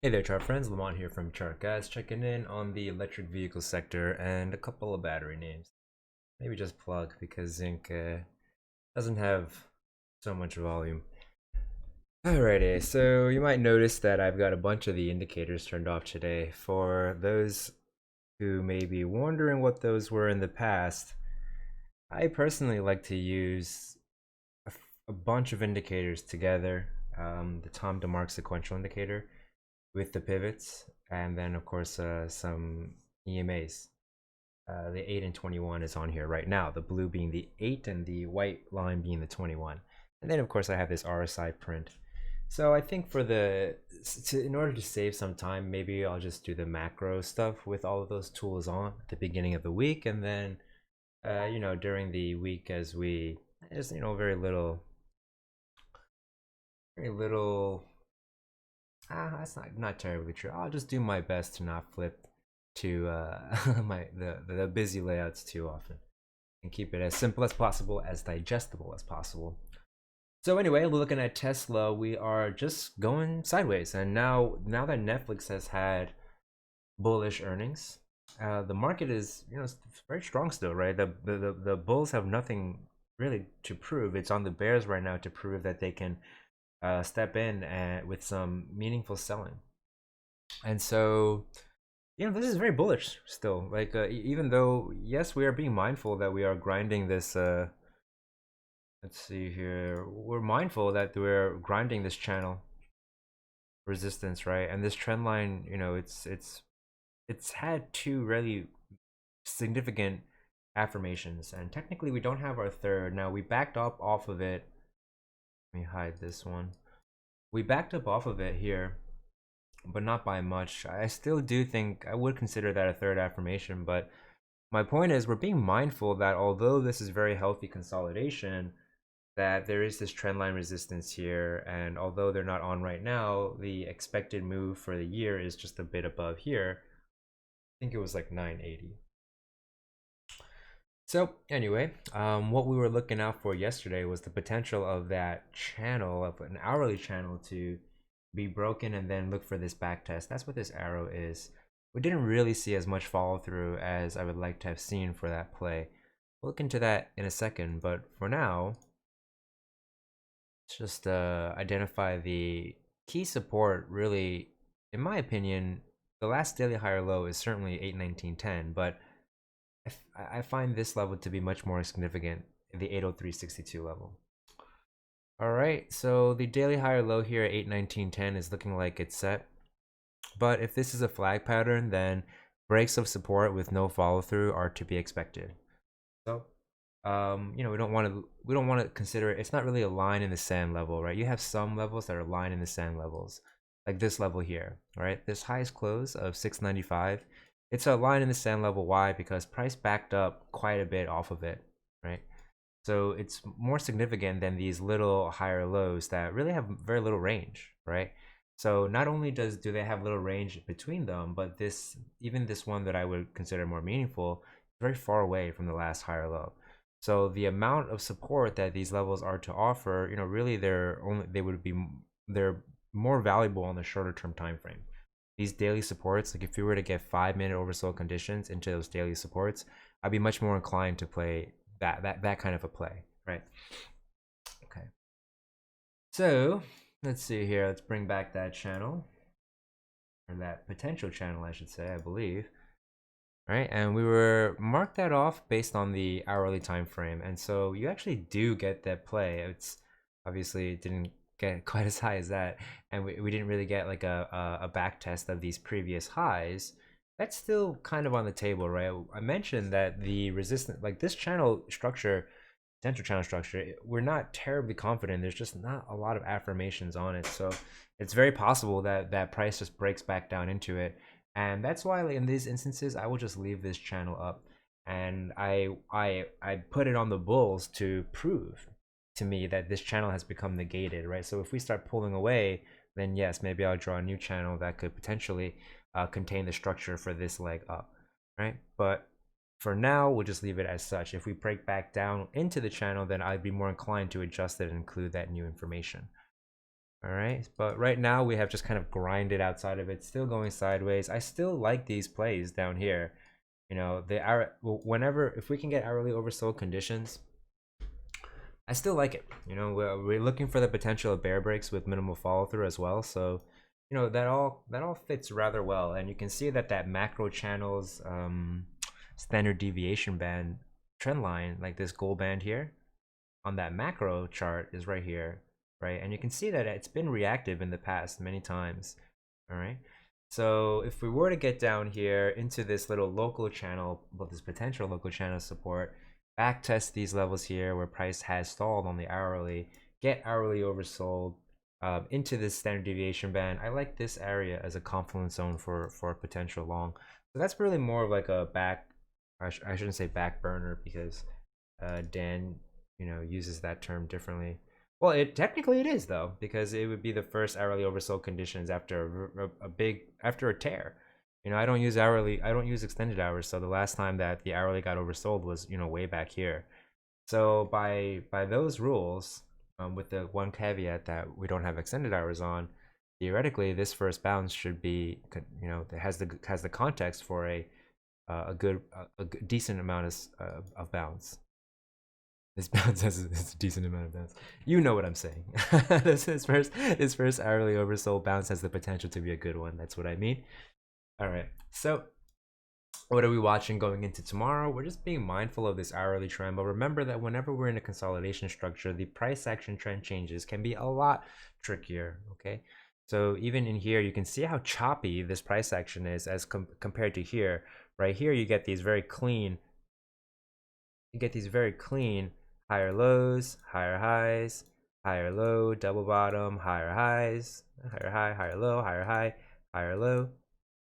Hey there, chart friends. Lamont here from Chart Guys, checking in on the electric vehicle sector and a couple of battery names. Maybe just plug because Zinc doesn't have so much volume. Alrighty, so you might notice that I've got a bunch of the indicators turned off today. For those who may be wondering what those were in the past, I personally like to use a bunch of indicators together. The Tom DeMark sequential indicator with the pivots, and then of course some EMAs. The 8 and 21 is on here right now, the blue being the 8 and the white line being the 21. And then of course I have this RSI print. So I think in order to save some time, maybe I'll just do the macro stuff with all of those tools on at the beginning of the week, and then during the week as we just very little. That's not terribly true. I'll just do my best to not flip to the busy layouts too often, and keep it as simple as possible, as digestible as possible. So anyway, looking at Tesla, we are just going sideways, and now that Netflix has had bullish earnings, the market is very strong still, right? The bulls have nothing really to prove. It's on the bears right now to prove that they can step in with some meaningful selling. And so, this is very bullish still. Like, even though, yes, we are being mindful that we are grinding this. Let's see here. We're mindful that we're grinding this channel resistance, right? And this trend line, it's had two really significant affirmations, and technically we don't have our third. Now we backed up off of it. Let me hide this one. We backed up off of it here, but not by much. I still do think I would consider that a third affirmation, but my point is we're being mindful that although this is very healthy consolidation, that there is this trendline resistance here, and although they're not on right now, the expected move for the year is just a bit above here. I think it was like 980. So anyway, what we were looking out for yesterday was the potential of that channel, of an hourly channel, to be broken and then look for this back test. That's what this arrow is. We didn't really see as much follow through as I would like to have seen for that play. We'll look into that in a second, but for now, let's just identify the key support. Really, in my opinion, the last daily higher low is certainly 819.10, but I find this level to be much more significant, the 803.62 level. All right, so the daily higher low here at 819.10 is looking like it's set. But if this is a flag pattern, then breaks of support with no follow through are to be expected. So, we don't want to consider it's not really a line in the sand level, right? You have some levels that are line in the sand levels, like this level here, right? This highest close of 695. It's a line in the sand level. Why? Because price backed up quite a bit off of it, right? So it's more significant than these little higher lows that really have very little range, right? So not only do they have little range between them, but even this one that I would consider more meaningful, very far away from the last higher low. So the amount of support that these levels are to offer, really they're more valuable on the shorter term time frame. These daily supports, like if you were to get 5-minute oversold conditions into those daily supports, I'd be much more inclined to play that kind of a play, right? Okay. So let's see here. Let's bring back that channel, or that potential channel, I should say. I believe. Right, and we were marked that off based on the hourly time frame, and so you actually do get that play. It's obviously it didn't get quite as high as that, and we didn't really get like a back test of these previous highs. That's still kind of on the table, right? I mentioned that the resistance, like this channel structure, potential channel structure, we're not terribly confident. There's just not a lot of affirmations on it, so it's very possible that that price just breaks back down into it. And that's why, like, in these instances, I will just leave this channel up, and I put it on the bulls to prove to me that this channel has become negated, right? So if we start pulling away, then yes, maybe I'll draw a new channel that could potentially contain the structure for this leg up, right? But for now, we'll just leave it as such. If we break back down into the channel, then I'd be more inclined to adjust it and include that new information. All right, but right now we have just kind of grinded outside of it, still going sideways. I still like these plays down here. You know, whenever if we can get hourly oversold conditions, I still like it. You know, we're looking for the potential of bear breaks with minimal follow through as well. So, you know, that all fits rather well, and you can see that macro channels standard deviation band trend line, like this gold band here on that macro chart, is right here, right? And you can see that it's been reactive in the past many times. All right. So if we were to get down here into this little local channel, well, this potential local channel support, back test these levels here where price has stalled on the hourly, get hourly oversold into this standard deviation band. I like this area as a confluence zone for a potential long. So that's really more of like a I shouldn't say back burner because Dan, you know, uses that term differently. Well, it is though, because it would be the first hourly oversold conditions after after a tear. You know, I don't use extended hours, so the last time that the hourly got oversold was, you know, way back here. So by those rules, with the one caveat that we don't have extended hours on, theoretically this first bounce should be, you know, it has the context for a decent amount of bounce. This bounce has a decent amount of bounce. You know what I'm saying. This first hourly oversold bounce has the potential to be a good one. That's what I mean. All right. So what are we watching going into tomorrow? We're just being mindful of this hourly trend, but remember that whenever we're in a consolidation structure, the price action trend changes can be a lot trickier. Okay. So even in here, you can see how choppy this price action is as compared to here. Right here, you get these very clean higher lows, higher highs, higher low, double bottom, higher highs, higher high, higher low, higher high, higher low,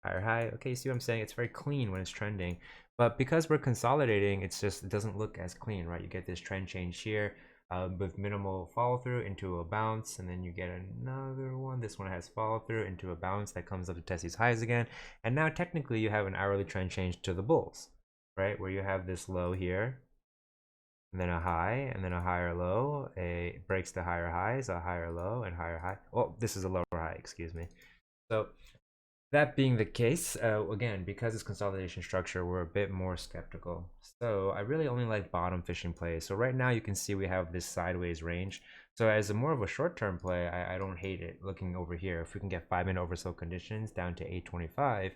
higher high. Okay, you see what I'm saying? It's very clean when it's trending. But because we're consolidating, it doesn't look as clean, right? You get this trend change here with minimal follow through into a bounce, and then you get another one. This one has follow through into a bounce that comes up to test these highs again. And now technically you have an hourly trend change to the bulls, right? Where you have this low here, and then a high, and then a higher low. A breaks the higher highs, a higher low, and higher high. Well, this is a lower high, excuse me. So that being the case, again, because it's consolidation structure, we're a bit more skeptical. So I really only like bottom fishing plays. So right now you can see we have this sideways range. So as a more of a short-term play, I don't hate it. Looking over here, if we can get 5-minute oversold conditions down to 825, I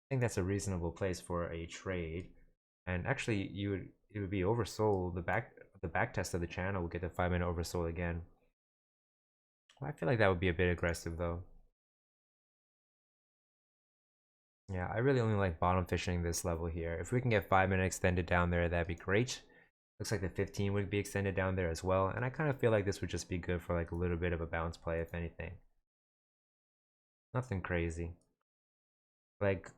think that's a reasonable place for a trade. And actually, it would be oversold. The back test of the channel will get the 5-minute oversold again. Well, I feel like that would be a bit aggressive though. Yeah, I really only like bottom fishing this level here. If we can get 5-minute extended down there, that'd be great. Looks like the 15 would be extended down there as well. And I kind of feel like this would just be good for like a little bit of a bounce play, if anything. Nothing crazy. Like,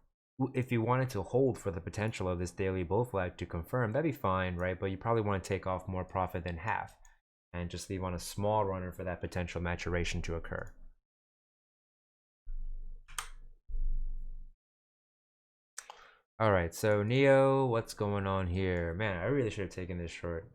if you wanted to hold for the potential of this daily bull flag to confirm, that'd be fine, right? But you probably want to take off more profit than half and just leave on a small runner for that potential maturation to occur. All right, so NIO, what's going on here? Man, I really should have taken this short.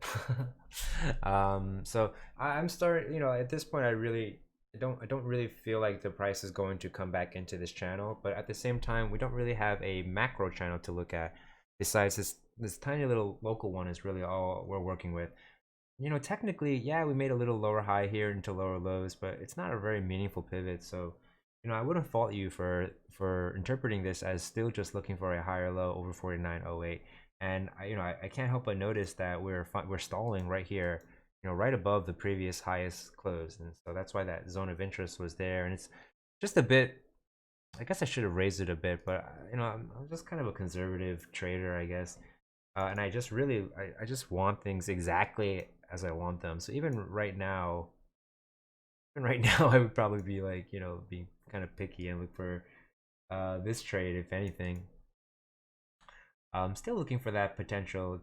So I'm starting, you know, at this point, I don't really feel like the price is going to come back into this channel, but at the same time, we don't really have a macro channel to look at. Besides this tiny little local one is really all we're working with. You know, technically, yeah, we made a little lower high here into lower lows, but it's not a very meaningful pivot. So, you know, I wouldn't fault you for interpreting this as still just looking for a higher low over 49.08. And you know, I can't help but notice that we're stalling right here, you know, right above the previous highest close, and so that's why that zone of interest was there. And it's just a bit. I guess I should have raised it a bit, but you know, I'm just kind of a conservative trader, I guess. And I just really, I just want things exactly as I want them. So even right now, I would probably be like, you know, be kind of picky and look for this trade, if anything. I'm still looking for that potential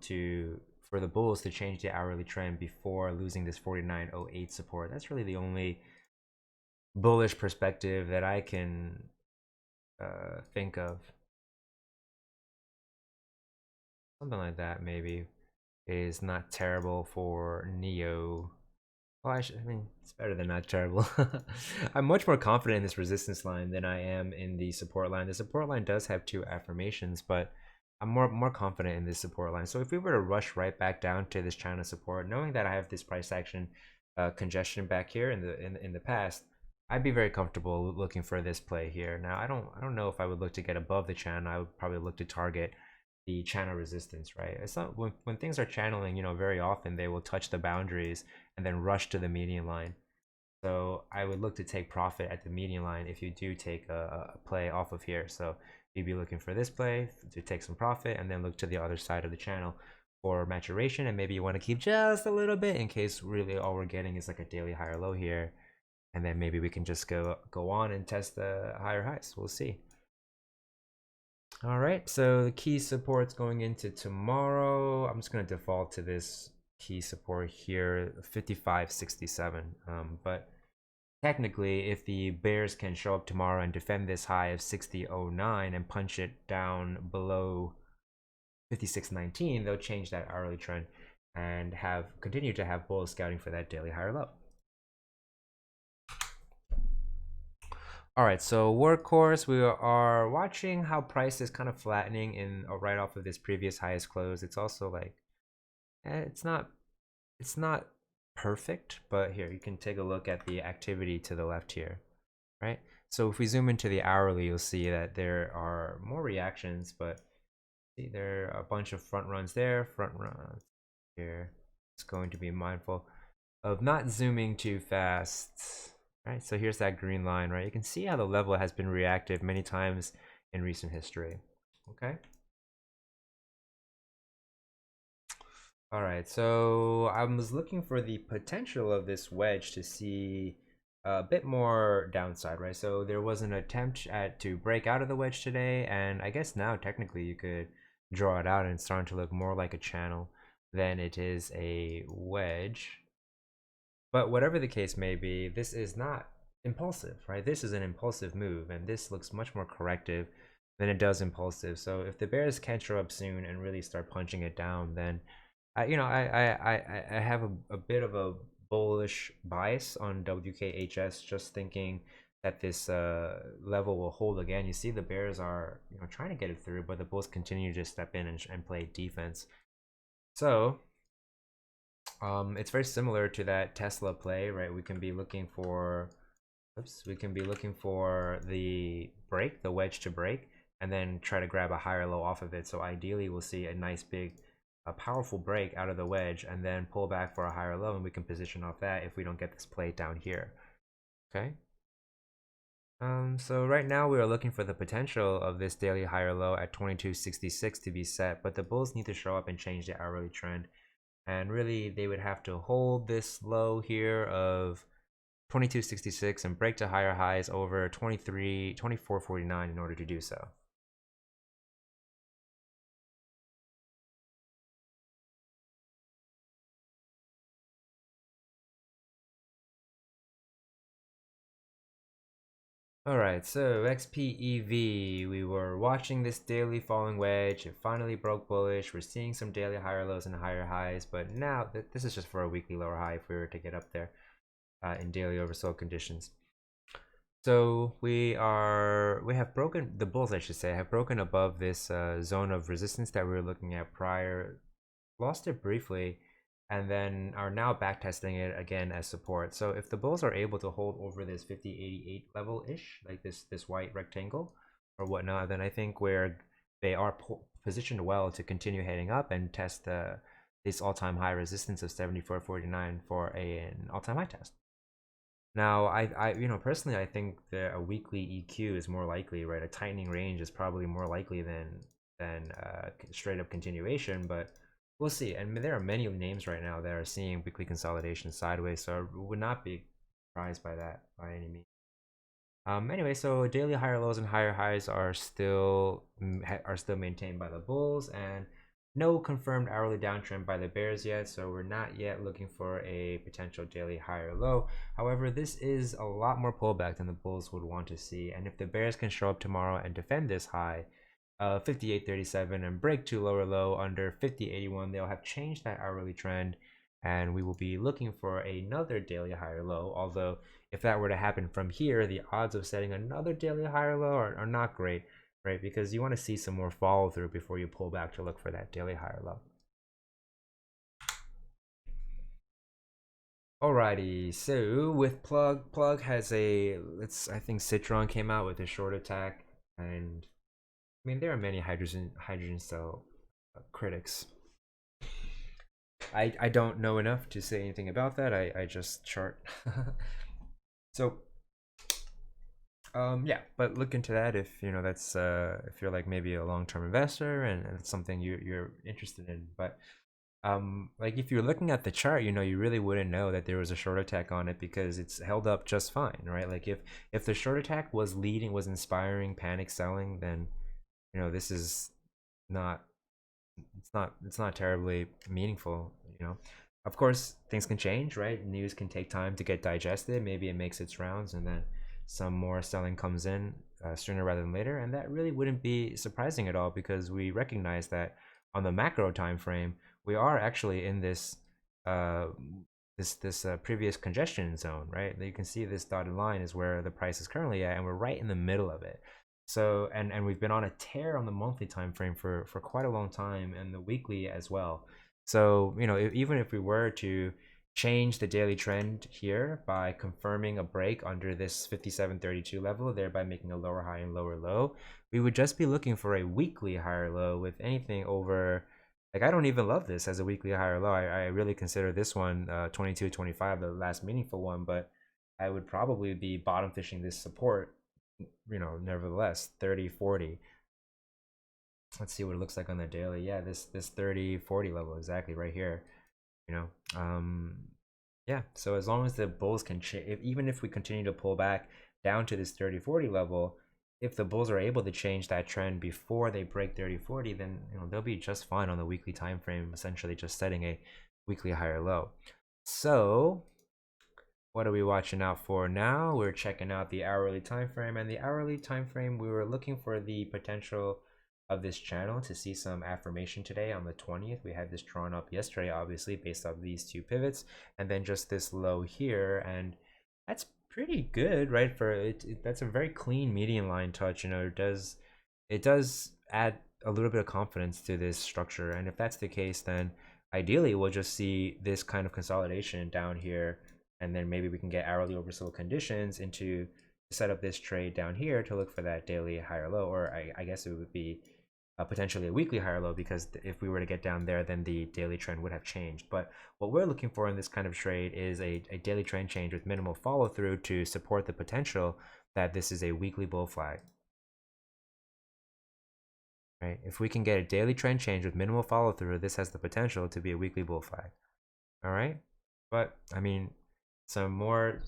for the bulls to change the hourly trend before losing this 49.08 support. That's really the only bullish perspective that I can think of. Something like that maybe is not terrible for NIO. Well, I mean, it's better than not terrible. I'm much more confident in this resistance line than I am in the support line. The support line does have two affirmations, but I'm more confident in this support line. So if we were to rush right back down to this China support, knowing that I have this price action congestion back here in the past, I'd be very comfortable looking for this play here. Now I don't know if I would look to get above the channel. I would probably look to target the channel resistance, right? It's not when things are channeling, very often they will touch the boundaries and then rush to the median line. So I would look to take profit at the median line if you do take a play off of here. So you'd be looking for this play to take some profit and then look to the other side of the channel for maturation, and maybe you want to keep just a little bit in case really all we're getting is like a daily higher low here, and then maybe we can just go on and test the higher highs. We'll see. All right, so the key supports going into tomorrow. I'm just going to default to this key support here, 55.67. But technically, if the bears can show up tomorrow and defend this high of 60.09 and punch it down below 56.19, they'll change that hourly trend and continue to have bulls scouting for that daily higher low. All right, so workhorse, we are watching how price is kind of flattening in right off of this previous highest close. It's also like it's not perfect, but here you can take a look at the activity to the left here, right? So if we zoom into the hourly, you'll see that there are more reactions, but see there are a bunch of front runs there, front runs here. It's going to be mindful of not zooming too fast. Right, so here's that green line, right? You can see how the level has been reactive many times in recent history. Okay. All right, so I was looking for the potential of this wedge to see a bit more downside, right? So there was an attempt to break out of the wedge today, and I guess now technically you could draw it out and it's starting to look more like a channel than it is a wedge. But whatever the case may be, this is not impulsive, right? This is an impulsive move, and this looks much more corrective than it does impulsive. So if the bears can't show up soon and really start punching it down, then I have a bit of a bullish bias on WKHS, just thinking that this level will hold again. You see the bears are trying to get it through, but the bulls continue to step in and play defense. So it's very similar to that Tesla play, right? We can be looking for, the break, the wedge to break, and then try to grab a higher low off of it. So ideally, we'll see a nice big, a powerful break out of the wedge, and then pull back for a higher low, and we can position off that if we don't get this play down here. Okay. So right now we are looking for the potential of this daily higher low at 22.66 to be set, but the bulls need to show up and change the hourly trend. And really, they would have to hold this low here of 22.66 and break to higher highs over 24.49 in order to do so. Alright, so XPEV, we were watching this daily falling wedge. It finally broke bullish. We're seeing some daily higher lows and higher highs, but now this is just for a weekly lower high if we were to get up there in daily oversold conditions. So we have broken, the bulls I should say, have broken above this zone of resistance that we were looking at prior, lost it briefly, and then are now back testing it again as support. So if the bulls are able to hold over this 50.88 level ish, like this white rectangle or whatnot, then I think where they are positioned well to continue heading up and test this all-time high resistance of 74.49 for an all-time high test. Now, personally, I think that a weekly EQ is more likely, right? A tightening range is probably more likely than straight up continuation, but we'll see. And there are many names right now that are seeing weekly consolidation sideways, so I would not be surprised by that by any means. Anyway, so daily higher lows and higher highs are still maintained by the bulls, and no confirmed hourly downtrend by the bears yet, so we're not yet looking for a potential daily higher low. However, this is a lot more pullback than the bulls would want to see, and if the bears can show up tomorrow and defend this high 58.37 and break to lower low under 50.81, they'll have changed that hourly trend and we will be looking for another daily higher low. Although if that were to happen from here, the odds of setting another daily higher low are not great, right? Because you want to see some more follow through before you pull back to look for that daily higher low. Alrighty, so with Plug has I think Citron came out with a short attack, and I mean there are many hydrogen cell critics. I don't know enough to say anything about that. I just chart. So yeah, but look into that if you know that's if you're like maybe a long-term investor and it's something you're interested in. But like if you're looking at the chart, you know, you really wouldn't know that there was a short attack on it because it's held up just fine, right? Like if the short attack was inspiring panic selling, then you know this is not it's not terribly meaningful, you know. Of course things can change, right? News can take time to get digested. Maybe it makes its rounds and then some more selling comes in sooner rather than later, and that really wouldn't be surprising at all because we recognize that on the macro time frame we are actually in this uh, previous congestion zone, right? You can see this dotted line is where the price is currently at, and we're right in the middle of it. So and we've been on a tear on the monthly time frame for quite a long time, and the weekly as well. So you know, even if we were to change the daily trend here by confirming a break under this 57.32 level, thereby making a lower high and lower low, we would just be looking for a weekly higher low with anything over. Like I don't even love this as a weekly higher low. I really consider this one 22.25 the last meaningful one, but I would probably be bottom fishing this support, you know, nevertheless 30.40. Let's see what it looks like on the daily. Yeah, this 30.40 level exactly right here, you know. Yeah, so as long as the bulls can even if we continue to pull back down to this 30.40 level, if the bulls are able to change that trend before they break 30.40, then you know they'll be just fine on the weekly time frame, essentially just setting a weekly higher low. So what are we watching out for now? We're checking out the hourly time frame, and the hourly time frame we were looking for the potential of this channel to see some affirmation today on the 20th. We had this drawn up yesterday, obviously based off these two pivots, and then just this low here, and that's pretty good, right? For that's a very clean median line touch. You know, it does add a little bit of confidence to this structure, and if that's the case, then ideally we'll just see this kind of consolidation down here, and then maybe we can get hourly oversold conditions into set up this trade down here to look for that daily higher low, or I guess it would be potentially a weekly higher low, because if we were to get down there, then the daily trend would have changed. But what we're looking for in this kind of trade is a daily trend change with minimal follow through to support the potential that this is a weekly bull flag. Right? If we can get a daily trend change with minimal follow through, this has the potential to be a weekly bull flag. All right, but I mean, some more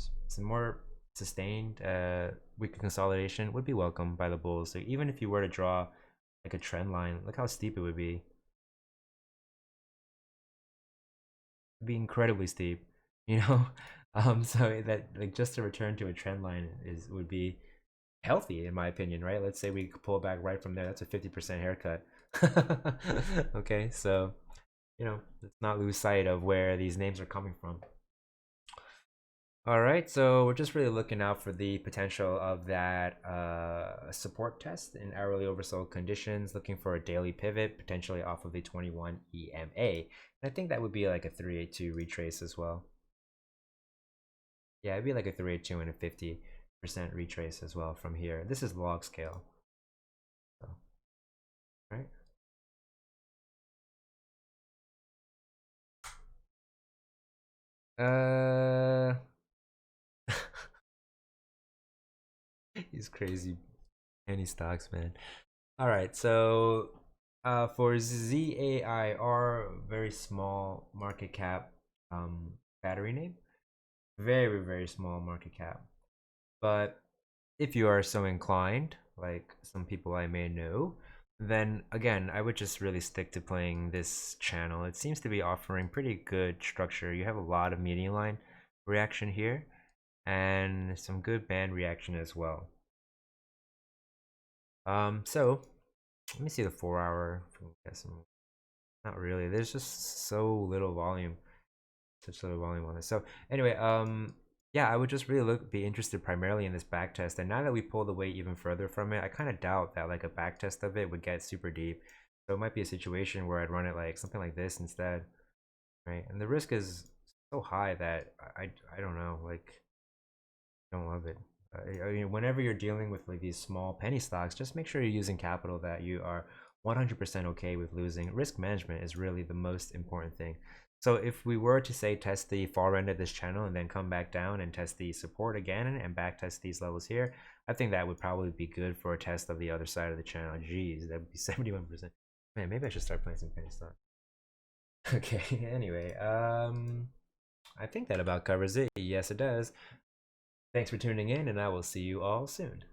sustained weekly consolidation would be welcome by the bulls. So even if you were to draw like a trend line, look how steep it would be. It'd be incredibly steep, you know. So that like just to return to a trend line would be healthy in my opinion, right? Let's say we pull back right from there. That's a 50% haircut. Okay, so you know, let's not lose sight of where these names are coming from. All right, so we're just really looking out for the potential of that support test in hourly oversold conditions, looking for a daily pivot, potentially off of the 21 EMA. And I think that would be like a 382 retrace as well. Yeah, it'd be like a 382 and a 50% retrace as well from here. This is log scale. So, right? Uh, these crazy penny stocks, man. All right, so for ZAIR, very small market cap battery name, very small market cap. But if you are so inclined, like some people I may know, then again, I would just really stick to playing this channel. It seems to be offering pretty good structure. You have a lot of median line reaction here and some good band reaction as well. So let me see the 4 hour. Not really. There's just so little volume. such little volume on this. So anyway, yeah, I would just really be interested primarily in this back test. And now that we pulled away even further from it, I kind of doubt that like a back test of it would get super deep. So it might be a situation where I'd run it like something like this instead, right? And the risk is so high that I don't know, like I don't love it. I mean, whenever you're dealing with like these small penny stocks, just make sure you're using capital that you are 100% okay with losing. Risk management is really the most important thing. So if we were to say test the far end of this channel and then come back down and test the support again and back test these levels here, I think that would probably be good for a test of the other side of the channel. Jeez, that would be 71%. Man, maybe I should start playing some penny stock. Okay, anyway, I think that about covers it. Yes, it does. Thanks for tuning in, and I will see you all soon.